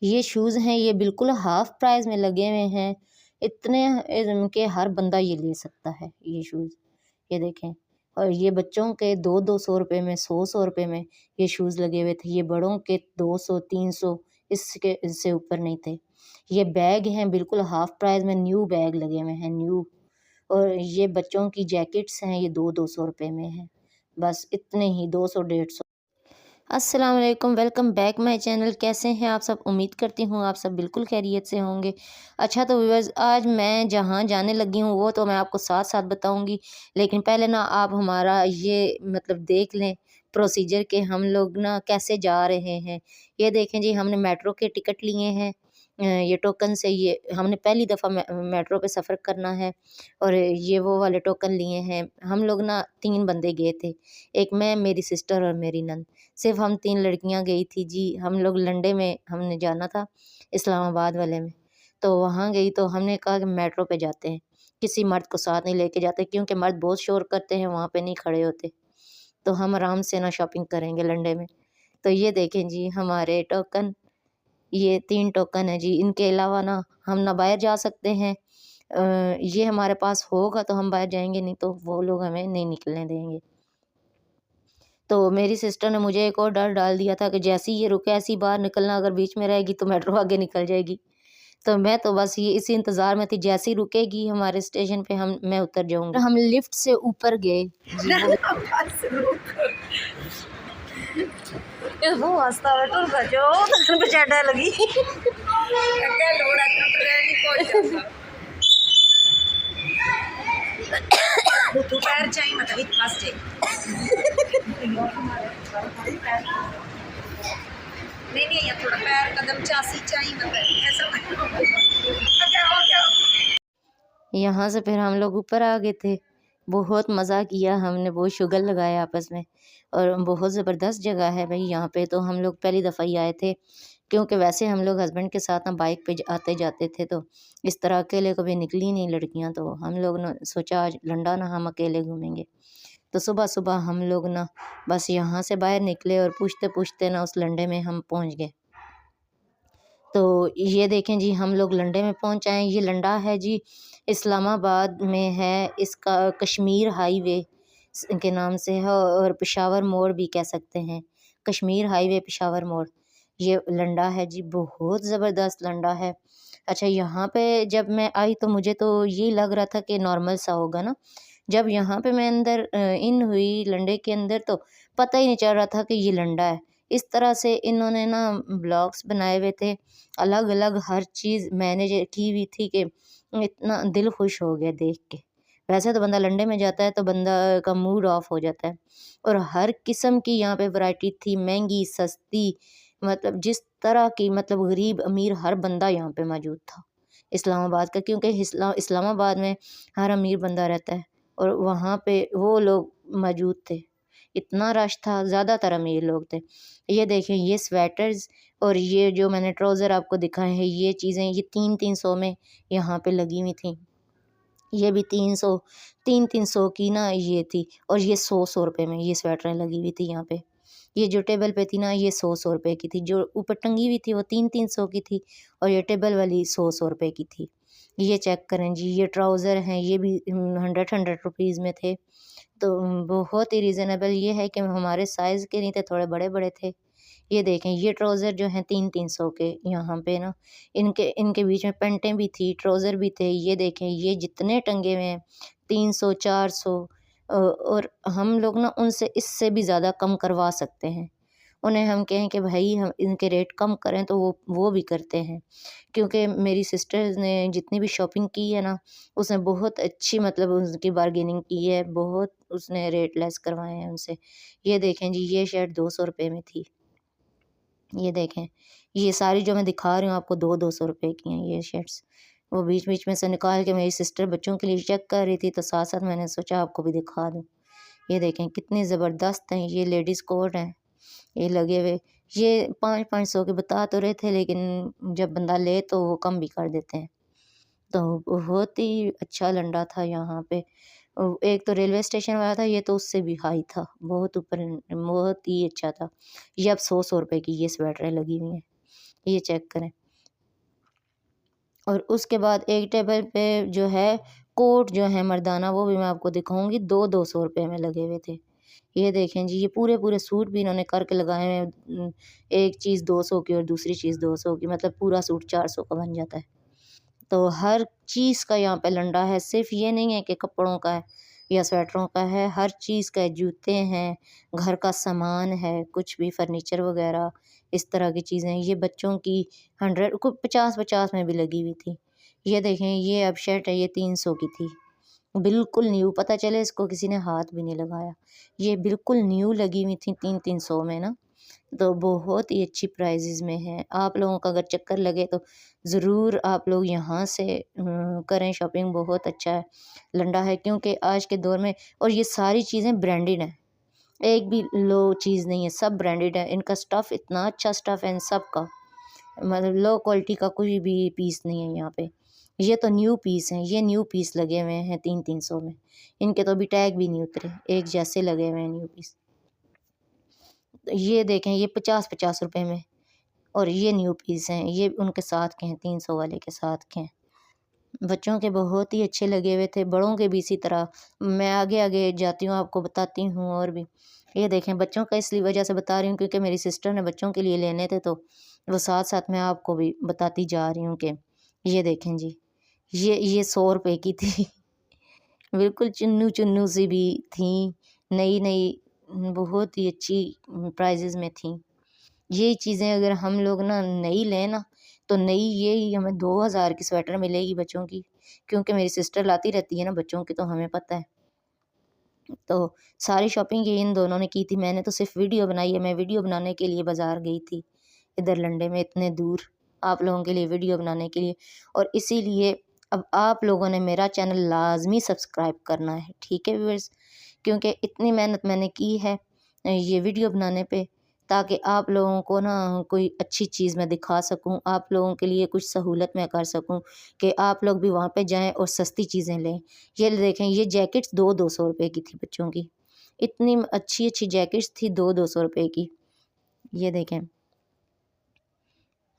ये शूज़ हैं, ये बिल्कुल हाफ़ प्राइस में लगे हुए हैं। इतने के हर बंदा ये ले सकता है ये शूज़। ये देखें, और ये बच्चों के 2-2 सौ रुपए में, 100-100 रुपए में ये शूज़ लगे हुए थे। ये बड़ों के 200-300, इससे ऊपर नहीं थे। ये बैग हैं बिल्कुल हाफ़ प्राइस में, न्यू बैग लगे हुए हैं, न्यू। और ये बच्चों की जैकेट्स हैं, ये 2-2 सौ रुपए में हैं। बस इतने ही, 200 150। अस्सलाम वालेकुम, वेलकम बैक माय चैनल। कैसे हैं आप सब? उम्मीद करती हूँ आप सब बिल्कुल खैरियत से होंगे। अच्छा तो व्यूअर्स, आज मैं जहाँ जाने लगी हूँ वो तो मैं आपको साथ साथ बताऊँगी, लेकिन पहले ना आप हमारा ये मतलब देख लें प्रोसीजर के हम लोग ना कैसे जा रहे हैं। ये देखें जी, हमने मेट्रो के टिकट लिए हैं। ये टोकन से, ये हमने पहली दफ़ा मेट्रो पे सफ़र करना है और ये वो वाले टोकन लिए हैं। हम लोग ना 3 बंदे गए थे, एक मैं, मेरी सिस्टर और मेरी नंद। सिर्फ़ हम 3 लड़कियाँ गई थी जी। हम लोग लंडे में हमने जाना था, इस्लामाबाद वाले में। तो वहाँ गई तो हमने कहा कि मेट्रो पे जाते हैं, किसी मर्द को साथ नहीं लेके जाते क्योंकि मर्द बहुत शोर करते हैं, वहाँ पे नहीं खड़े होते। तो हम आराम से ना शॉपिंग करेंगे लंडे में। तो ये देखें जी हमारे टोकन, ये 3 टोकन है जी। इनके अलावा ना हम ना बाहर जा सकते हैं। ये हमारे पास होगा तो हम बाहर जाएँगे, नहीं तो वो लोग हमें नहीं निकलने देंगे। तो मेरी सिस्टर ने मुझे एक और डर डाल दिया था कि जैसे ही ये रुके ऐसे ही बाहर निकलना, अगर बीच में रहेगी तो मेट्रो आगे निकल जाएगी। तो मैं तो बस ये इसी इंतज़ार में थी, जैसे ही रुकेगी हमारे स्टेशन पे मैं उतर जाऊँगी। हम लिफ्ट से ऊपर गए जी। वो हँसता है टुर बचो तखन बेचारा लगी। क्या लोड़ा ट्रेन ही पहुंच जाता तू पैर चाहिए मतलब एक फास्ट नहीं यहाँ थोड़ा पैर कदम चासी चाहिए मतलब ऐसा क्या यहाँ से फिर हम लोग ऊपर आ गए थे। बहुत मज़ा किया हमने, बहुत शुगर लगाया आपस में और बहुत ज़बरदस्त जगह है भई यहाँ पे। तो हम लोग पहली दफ़ा ही आए थे, क्योंकि वैसे हम लोग हस्बैंड के साथ ना बाइक पे आते जाते थे, तो इस तरह अकेले कभी निकली नहीं लड़कियाँ। तो हम लोग ने सोचा आज लंडा ना हम अकेले घूमेंगे। तो सुबह-सुबह हम लोग ना बस यहाँ से बाहर निकले और पूछते-पूछते ना उस लंडे में हम पहुँच गए। तो ये देखें जी, हम लोग लंडे में पहुँच आए हैं। ये लंडा है जी, इस्लामाबाद में है। इसका कश्मीर हाईवे के नाम से है और पेशावर मोड़ भी कह सकते हैं। कश्मीर हाईवे पेशावर मोड़ ये लंडा है जी, बहुत ज़बरदस्त लंडा है। अच्छा, यहाँ पे जब मैं आई तो मुझे तो ये लग रहा था कि नॉर्मल सा होगा ना। जब यहाँ पे मैं अंदर इन हुई लंडे के अंदर, तो पता ही नहीं चल रहा था कि ये लंडा है। इस तरह से इन्होंने ना ब्लॉग्स बनाए हुए थे, अलग-अलग हर चीज़ मैंने की हुई थी कि इतना दिल खुश हो गया देख के। वैसे तो बंदा लंडे में जाता है तो बंदा का मूड ऑफ हो जाता है, और हर किस्म की यहाँ पे वैरायटी थी, महँगी, सस्ती, मतलब जिस तरह की, मतलब गरीब, अमीर हर बंदा यहाँ पे मौजूद था। इस्लामाबाद का, क्योंकि इस्लामाबाद में हर अमीर बंदा रहता है और वहाँ पे वो लोग मौजूद थे। इतना रश था, ज़्यादातर अमीर लोग थे। ये देखें, ये स्वेटर्स और ये जो मैंने ट्राउज़र आपको दिखाए हैं, ये चीज़ें ये 3-3 सौ में यहाँ पे लगी हुई थी। ये भी 300, 3-3 सौ की ना ये थी, और ये 100-100 रुपए में ये स्वेटरें लगी हुई थी यहाँ पे। ये जो टेबल पे थी ना, ये 100-100 रुपए की थी। जो ऊपर टंगी हुई थी वो 3-3 सौ की थी और ये टेबल वाली 100-100 रुपए की थी। ये चेक करें जी, ये ट्राउज़र हैं, ये भी 100 रुपीज़ में थे। तो बहुत ही रीज़नेबल ये है कि हमारे साइज़ के नहीं थे, थोड़े बड़े-बड़े थे। ये देखें, ये ट्राउज़र जो हैं 3-3 सौ के यहाँ पे ना, इनके इनके बीच में पैंटें भी थी, ट्राउज़र भी थे। ये देखें, ये जितने टंगे हुए हैं 300, 400, और हम लोग ना उनसे इससे भी ज़्यादा कम करवा सकते हैं। उन्हें हम कहें कि भाई हम इनके रेट कम करें तो वो भी करते हैं। क्योंकि मेरी सिस्टर्स ने जितनी भी शॉपिंग की है ना, उसने बहुत अच्छी, मतलब उसकी बार्गेनिंग की है, बहुत उसने रेट लेस करवाए हैं उनसे। ये देखें जी, ये शर्ट 200 रुपए में थी। ये देखें, ये सारी जो मैं दिखा रही हूँ आपको 2-2 सौ रुपए की हैं ये शर्ट्स। वो बीच-बीच में से निकाल के मेरी सिस्टर बच्चों के लिए चेक कर रही थी, तो साथ-साथ मैंने सोचा आपको भी दिखा दूँ। ये देखें कितनी ज़बरदस्त हैं, ये लेडीज़ कोट हैं, ये लगे हुए। ये 5-5 सौ के बता तो रहे थे, लेकिन जब बंदा ले तो वो कम भी कर देते हैं। तो बहुत ही अच्छा लंडा था यहाँ पे। एक तो रेलवे स्टेशन वाला था, ये तो उससे भी हाई था, बहुत ऊपर, बहुत ही अच्छा था। ये अब 100-100 रुपए की ये स्वेटरें लगी हुई हैं। ये चेक करें। और उसके बाद एक टेबल पे जो है कोट जो है मर्दाना, वो भी मैं आपको दिखाऊंगी, 200 में लगे हुए थे। ये देखें जी, ये पूरे पूरे सूट भी इन्होंने करके लगाए हैं। एक चीज़ 200 की और दूसरी चीज़ 200 की, मतलब पूरा सूट 400 का बन जाता है। तो हर चीज़ का यहाँ पे लंडा है, सिर्फ ये नहीं है कि कपड़ों का है या स्वेटरों का है, हर चीज़ का है। जूते हैं, घर का सामान है, कुछ भी फर्नीचर वगैरह इस तरह की चीज़ें। ये बच्चों की 100 को 50-50 में भी लगी हुई थी। ये देखें, ये अब शर्ट है, ये 300 की थी, बिल्कुल न्यू, पता चले इसको किसी ने हाथ भी नहीं लगाया। ये बिल्कुल न्यू लगी हुई थी 300 में ना, तो बहुत ही अच्छी प्राइजेज़ में है। आप लोगों का अगर चक्कर लगे तो ज़रूर आप लोग यहाँ से करें शॉपिंग, बहुत अच्छा है, लंडा है, क्योंकि आज के दौर में, और ये सारी चीज़ें ब्रांडेड हैं, एक भी लो चीज़ नहीं है, सब ब्रांडेड है। इनका स्टफ़ इतना अच्छा स्टफ़ है इन सब का, मतलब लो क्वालिटी का कोई भी पीस नहीं है यहाँ पे। ये तो न्यू पीस हैं, ये न्यू पीस लगे हुए हैं 300 में। इनके तो अभी टैग भी नहीं उतरे, एक जैसे लगे हुए हैं न्यू पीस। ये देखें, ये 50-50 रुपए में, और ये न्यू पीस हैं, ये उनके साथ के हैं, 300 वाले के साथ के हैं। बच्चों के बहुत ही अच्छे लगे हुए थे, बड़ों के भी इसी तरह। मैं आगे आगे जाती हूँ, आपको बताती हूँ और भी। ये देखें, बच्चों का इसलिए वजह से बता रही हूँ क्योंकि मेरी सिस्टर ने बच्चों के लिए लेने थे, तो वो साथ साथ मैं आपको भी बताती जा रही हूँ कि ये देखें जी, ये 100 रुपए की थी। बिल्कुल चुन्नू चुन्नू सी भी थी, नई नई, बहुत ही अच्छी प्राइजेज़ में थी। ये चीज़ें अगर हम लोग ना नई लें ना, तो नई ये ही हमें 2000 की स्वेटर मिलेगी बच्चों की, क्योंकि मेरी सिस्टर लाती रहती है ना बच्चों की, तो हमें पता है। तो सारी शॉपिंग ये इन दोनों ने की थी, मैंने तो सिर्फ वीडियो बनाई है। मैं वीडियो बनाने के लिए बाज़ार गई थी, इधर लंडे में, इतने दूर, आप लोगों के लिए वीडियो बनाने के लिए। और इसीलिए अब आप लोगों ने मेरा चैनल लाज़मी सब्सक्राइब करना है, ठीक है व्यूअर्स? क्योंकि इतनी मेहनत मैंने की है ये वीडियो बनाने पे, ताकि आप लोगों को ना कोई अच्छी चीज़ मैं दिखा सकूँ, आप लोगों के लिए कुछ सहूलत मैं कर सकूँ कि आप लोग भी वहाँ पे जाएँ और सस्ती चीज़ें लें। ये देखें, ये जैकेट्स 200 रुपए की थी बच्चों की। इतनी अच्छी-अच्छी जैकेट्स थी 200 रुपए की। ये देखें,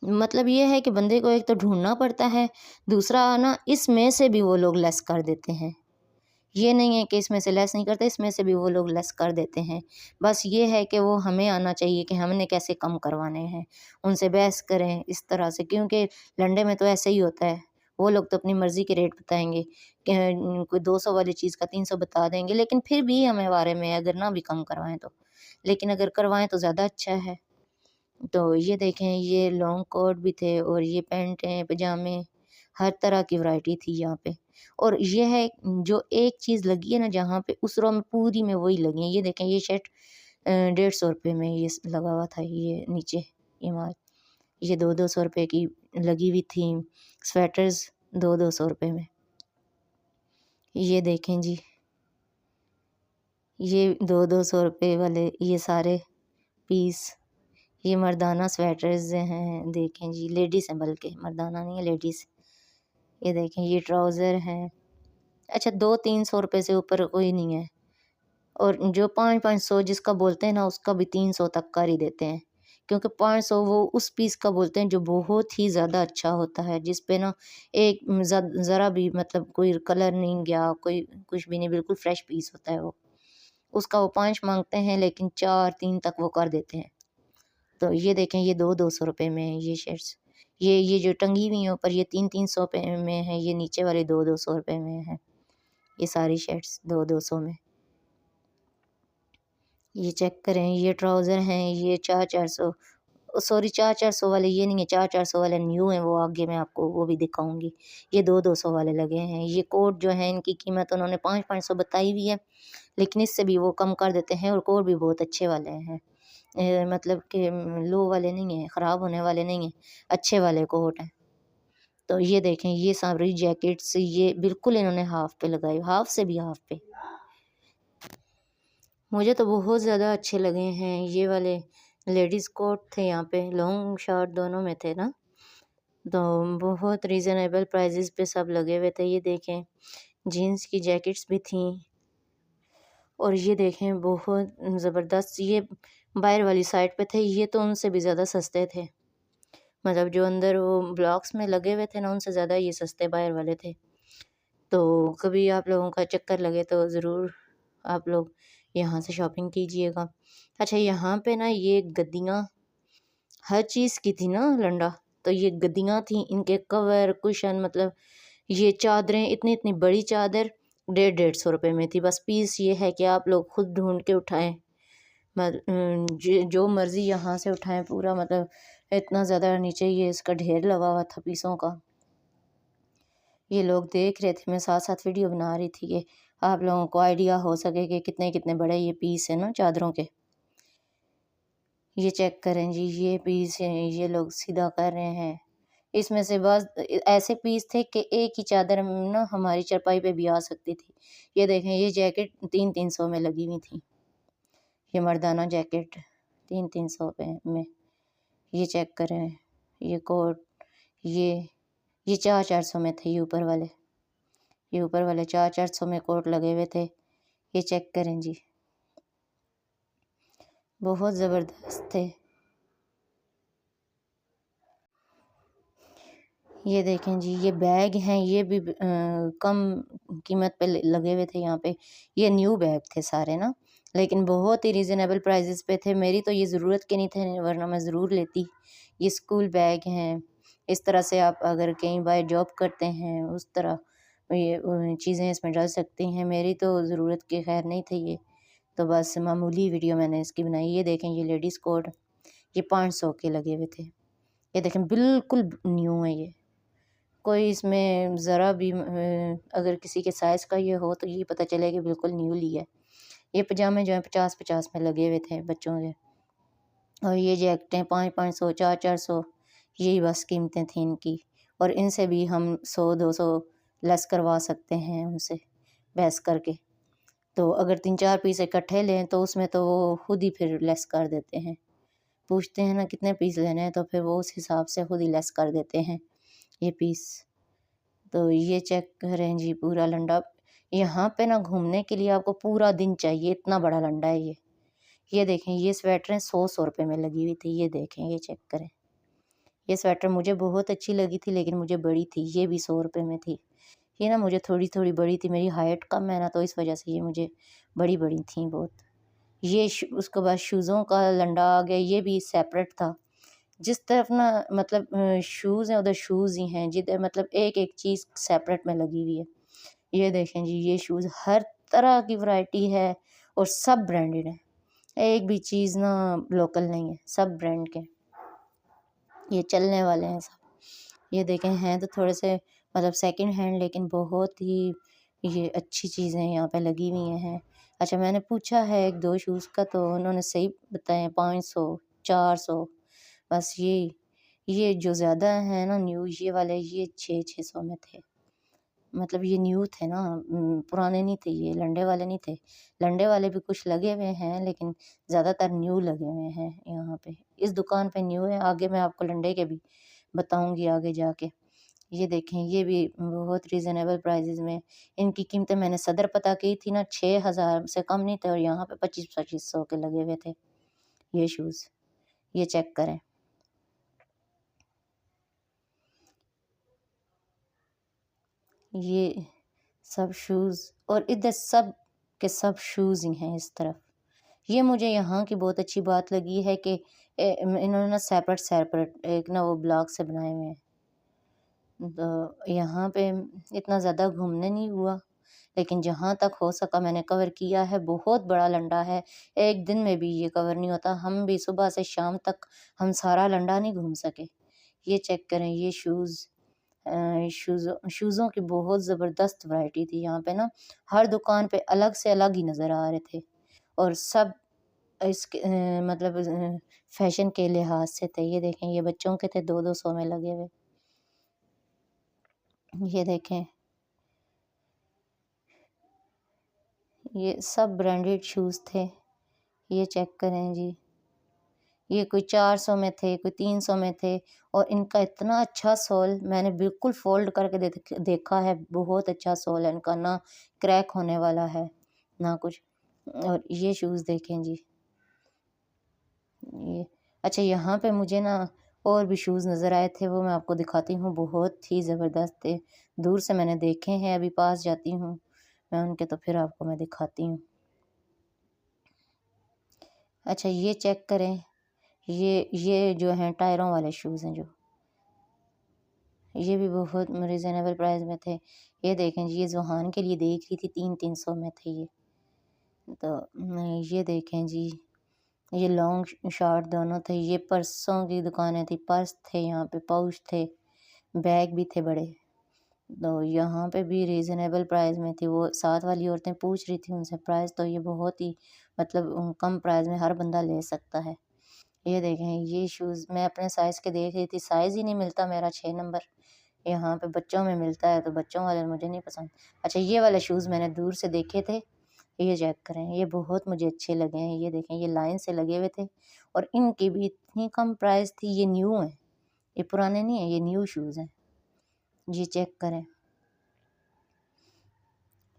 मतलब ये है कि बंदे को एक तो ढूँढना पड़ता है, दूसरा ना इसमें से भी वो लोग लेस कर देते हैं। ये नहीं है कि इसमें से लेस नहीं करते, इसमें से भी वो लोग लेस कर देते हैं। बस ये है कि वो हमें आना चाहिए कि हमने कैसे कम करवाने हैं, उनसे बहस करें इस तरह से, क्योंकि लंडे में तो ऐसे ही होता है। वो लोग तो अपनी मर्ज़ी के रेट बताएँगे कि कोई 200 वाली चीज़ का 300 बता देंगे, लेकिन फिर भी हमें बारे में अगर ना भी कम करवाएँ तो। लेकिन अगर करवाएँ तो ज़्यादा अच्छा है। तो ये देखें, ये लॉन्ग कोट भी थे और ये पैंटें, पजामे, हर तरह की वैरायटी थी यहाँ पे। और ये है जो एक चीज़ लगी है ना जहाँ पे, उस रो में पूरी में वही लगी है। ये देखें, ये शर्ट 150 में ये लगा हुआ था, ये नीचे ये माल। ये 2-2 सौ रुपए की लगी हुई थी। स्वेटर्स 2-2 सौ रुपए में। ये देखें जी, ये 2-2 सौ रुपए वाले ये सारे पीस, ये मर्दाना स्वेटर्स हैं, देखें जी, लेडीज़ हैं, बल्कि मर्दाना नहीं है, लेडीज़। ये देखें, ये ट्राउज़र हैं। अच्छा, 2-3 सौ रुपए से ऊपर कोई नहीं है। और जो 5-5 सौ जिसका बोलते हैं ना, उसका भी 300 तक कर ही देते हैं, क्योंकि 500 वो उस पीस का बोलते हैं जो बहुत ही ज़्यादा अच्छा होता है, जिस पे ना एक ज़रा भी मतलब कोई कलर नहीं गया, कोई कुछ भी नहीं, बिल्कुल फ्रेश पीस होता है वो। उसका वो 5 माँगते हैं, लेकिन 4-3 तक वो कर देते हैं। तो ये देखें, ये 2-2 सौ रुपए में है ये शर्ट्स। ये जो टंगी हुई हैं ऊपर, ये 3-3 सौ रुपए में है, ये नीचे वाले 2-2 सौ रुपए में है। ये सारी शर्ट्स 2-2 सौ में। ये चेक करें, ये ट्राउज़र हैं, ये 4-4 सौ, सॉरी 4-4 सौ वाले ये नहीं है, 4-4 सौ वाले न्यू हैं, वो आगे मैं आपको वो भी दिखाऊँगी। ये 2-2 सौ वाले लगे हैं। ये कोट जो है, इनकी कीमत उन्होंने 5-5 सौ बताई हुई है, लेकिन इससे भी वो कम कर देते हैं, और कोट भी बहुत अच्छे वाले हैं। मतलब कि लो वाले नहीं हैं, ख़राब होने वाले नहीं हैं, अच्छे वाले कोट हैं। तो ये देखें, ये सारी जैकेट्स, ये बिल्कुल इन्होंने हाफ़ पे लगाई, हाफ़ से भी हाफ़ पे। मुझे तो बहुत ज़्यादा अच्छे लगे हैं ये वाले। लेडीज़ कोट थे यहाँ पे, लॉन्ग शॉर्ट दोनों में थे ना, तो बहुत रीज़नेबल प्राइसेस पे सब लगे हुए थे। ये देखें, जीन्स की जैकेट्स भी थीं, और ये देखें बहुत ज़बरदस्त, ये बाहर वाली साइड पे थे, ये तो उनसे भी ज़्यादा सस्ते थे। मतलब जो अंदर वो ब्लॉक्स में लगे हुए थे ना, उनसे ज़्यादा ये सस्ते बाहर वाले थे। तो कभी आप लोगों का चक्कर लगे तो ज़रूर आप लोग यहाँ से शॉपिंग कीजिएगा। अच्छा, यहाँ पे ना ये गद्दियाँ हर चीज़ की थी ना लंडा, तो ये गद्दियाँ थी, इनके कवर, कुशन, मतलब ये चादरें, इतनी-इतनी बड़ी चादर 150-150 में थी। बस पीस ये है कि आप लोग खुद ढूँढ के उठाएँ। जो मर्ज़ी यहाँ से उठाएँ पूरा, मतलब इतना ज़्यादा नीचे ये इसका ढेर लगा हुआ था पीसों का। ये लोग देख रहे थे, मैं साथ-साथ वीडियो बना रही थी कि आप लोगों को आइडिया हो सके कि कितने-कितने बड़े ये पीस हैं ना चादरों के। ये चेक करें जी, ये पीस हैं, ये लोग सीधा कर रहे हैं। इसमें से बस ऐसे पीस थे कि एक ही चादर ना हमारी चारपाई पे भी आ सकती थी। ये देखें, ये जैकेट 300-300 में लगी हुई थी। ये मर्दाना जैकेट 300-300 में। ये चेक करें, ये कोट, ये ये 400-400 में थे। ये ऊपर वाले 400-400 में कोट लगे हुए थे। ये चेक करें जी, बहुत ज़बरदस्त थे। ये देखें जी, ये बैग हैं, ये भी कम कीमत पे लगे हुए थे यहाँ पे। ये न्यू बैग थे सारे ना, लेकिन बहुत ही रीज़नेबल प्राइसेस पे थे। मेरी तो ये ज़रूरत के नहीं थे, वरना मैं ज़रूर लेती। ये स्कूल बैग हैं, इस तरह से आप अगर कहीं बाहर जॉब करते हैं, उस तरह ये चीज़ें इसमें डाल सकती हैं। मेरी तो ज़रूरत के खैर नहीं थे ये, तो बस मामूली वीडियो मैंने इसकी बनाई। ये देखें, ये लेडीज़ कोट, ये 500 के लगे हुए थे। ये देखें, बिल्कुल न्यू है ये। कोई इसमें ज़रा भी अगर किसी के साइज़ का ये हो तो ये पता चले कि बिल्कुल न्यू लिया है। ये पजामे जो हैं 50-50 में लगे हुए थे बच्चों के, और ये जैकेटें 500-500, 400-400, यही बस कीमतें थी इनकी। और इनसे भी हम 100-200 लेस करवा सकते हैं उनसे बहस करके। तो अगर 3-4 पीस इकट्ठे लें तो उसमें तो वो खुद ही फिर लेस कर देते हैं। पूछते हैं ना कितने पीस लेने हैं, तो फिर वो उस हिसाब से खुद ही लेस कर देते हैं ये पीस। तो ये चेक करें जी, पूरा लंडा। यहाँ पे ना घूमने के लिए आपको पूरा दिन चाहिए, इतना बड़ा लंडा है ये। ये देखें, ये स्वेटरें 100-100 रुपए में लगी हुई थी। ये देखें, ये चेक करें। ये स्वेटर मुझे बहुत अच्छी लगी थी, लेकिन मुझे बड़ी थी। ये भी 100 रुपए में थी। ये ना मुझे थोड़ी-थोड़ी बड़ी थी, मेरी हाइट कम है ना, तो इस वजह से ये मुझे बड़ी-बड़ी थी बहुत। ये उसके बाद शूज़ों का लंडा आ गया, ये भी सेपरेट था। जिस तरफ ना मतलब शूज़ हैं, उधर शूज़ ही हैं, जिधर मतलब एक-एक चीज़ सेपरेट में लगी हुई है। ये देखें जी, ये शूज़ हर तरह की वैरायटी है और सब ब्रांडेड है। एक भी चीज़ ना लोकल नहीं है, सब ब्रांड के। ये चलने वाले हैं सब। ये देखें, हैं तो थोड़े से मतलब सेकंड हैंड, लेकिन बहुत ही ये अच्छी चीज़ें यहाँ पे लगी हुई हैं। अच्छा, मैंने पूछा है 1-2 शूज़ का, तो उन्होंने सही बताए 500, 400, बस ये जो ज़्यादा हैं ना न्यू, ये वाले ये 600-600 में थे। मतलब ये न्यू थे ना, पुराने नहीं थे, ये लंडे वाले नहीं थे। लंडे वाले भी कुछ लगे हुए हैं, लेकिन ज़्यादातर न्यू लगे हुए हैं यहाँ पे। इस दुकान पे न्यू है, आगे मैं आपको लंडे के भी बताऊँगी आगे जाके। ये देखें, ये भी बहुत रीज़नेबल प्राइसेज़ में। इनकी कीमतें मैंने सदर पता की थी ना, 6000 से कम नहीं थे, और यहाँ पे 25-2500 के लगे हुए थे ये शूज़। ये चेक करें। ये सब शूज़, और इधर सब के सब शूज़ ही हैं इस तरफ। ये मुझे यहाँ की बहुत अच्छी बात लगी है कि इन्होंने ना सेपरेट-सेपरेट एक ना वो ब्लॉक से बनाए हुए हैं। तो यहाँ पे इतना ज़्यादा घूमने नहीं हुआ, लेकिन जहाँ तक हो सका मैंने कवर किया है। बहुत बड़ा लंडा है, एक दिन में भी ये कवर नहीं होता। हम भी सुबह से शाम तक हम सारा लंडा नहीं घूम सके। ये चेक करें, ये शूज़ों की बहुत ज़बरदस्त वैरायटी थी यहाँ पे ना। हर दुकान पे अलग से अलग ही नज़र आ रहे थे, और सब इसके मतलब फैशन के लिहाज से थे। ये देखें, ये बच्चों के थे 2-200 में लगे हुए। ये देखें, ये सब ब्रांडेड शूज़ थे। ये चेक करें जी, ये कोई 400 में थे, कोई 300 में थे, और इनका इतना अच्छा सोल मैंने बिल्कुल फ़ोल्ड करके देखा है। बहुत अच्छा सोल है इनका, ना क्रैक होने वाला है, ना कुछ। और ये शूज़ देखें जी, ये अच्छा, यहाँ पे मुझे ना और भी शूज़ नज़र आए थे, वो मैं आपको दिखाती हूँ, बहुत ही ज़बरदस्त थे। दूर से मैंने देखे हैं, अभी पास जाती हूँ मैं उनके तो फिर आपको मैं दिखाती हूँ। अच्छा ये चेक करें, ये जो हैं टायरों वाले शूज़ हैं जो, ये भी बहुत रीज़नेबल प्राइस में थे। ये देखें जी, ये ज़ुहान के लिए देख रही थी, 300-300 में थे ये। तो ये देखें जी, ये लॉन्ग शॉर्ट दोनों थे। ये पर्सों की दुकानें थी, पर्स थे यहाँ पे, पाउच थे, बैग भी थे बड़े। तो यहाँ पे भी रीज़नेबल प्राइस में थी। वो साथ वाली औरतें पूछ रही थी उनसे प्राइस, तो ये बहुत ही मतलब कम प्राइस में हर बंदा ले सकता है। ये देखें, ये शूज़ मैं अपने साइज़ के देख रही थी, साइज़ ही नहीं मिलता मेरा 6 नंबर। यहाँ पे बच्चों में मिलता है, तो बच्चों वाले मुझे नहीं पसंद। अच्छा ये वाले शूज़ मैंने दूर से देखे थे, ये चेक करें, ये बहुत मुझे अच्छे लगे हैं। ये देखें, ये लाइन से लगे हुए थे और इनकी भी इतनी कम प्राइस थी। ये न्यू हैं, ये पुराने नहीं हैं, ये न्यू शूज़ हैं। ये चेक करें,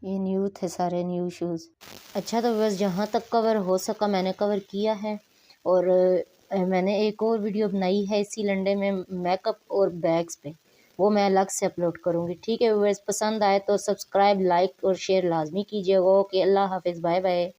ये न्यू थे, सारे न्यू शूज़। अच्छा तो बस जहाँ तक कवर हो सका मैंने कवर किया है। और मैंने एक और वीडियो बनाई है इसी लंडे में मेकअप और बैग्स पे, वो मैं अलग से अपलोड करूँगी। ठीक है व्यूअर्स, पसंद आए तो सब्सक्राइब, लाइक और शेयर लाजमी कीजिएगा। ओके, अल्लाह हाफिज़, बाय बाय।